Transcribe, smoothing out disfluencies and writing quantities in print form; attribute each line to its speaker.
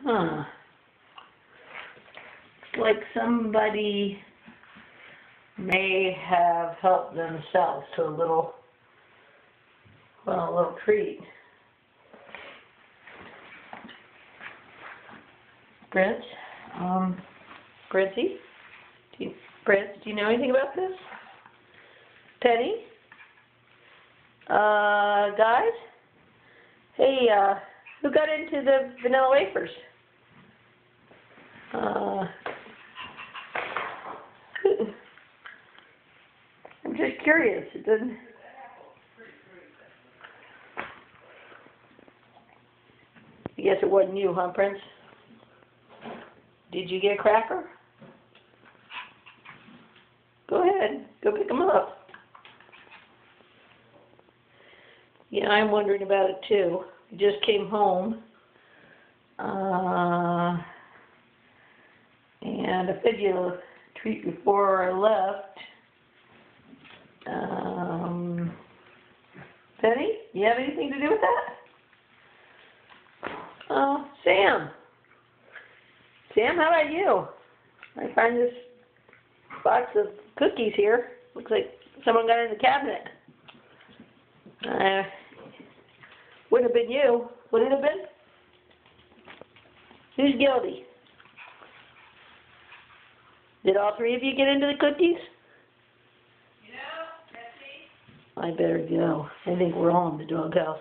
Speaker 1: Huh. Like somebody may have helped themselves to a little treat. Brett, Britzy, Brett, do you know anything about this? Penny? Guys? Hey, who got into the vanilla wafers? I'm just curious. It doesn't... I guess it wasn't you, huh, Prince? Did you get a cracker? Go ahead. Go pick them up. Yeah, I'm wondering about it too. I just came home. And I fed you a treat before I left. Penny, you have anything to do with that? Sam. Sam, how about you? I find this box of cookies here. Looks like someone got in the cabinet. Wouldn't have been you. Would it have been? Who's guilty? Did all three of you get into the cookies?
Speaker 2: Yeah, that's me.
Speaker 1: I better go. I think we're all in the doghouse.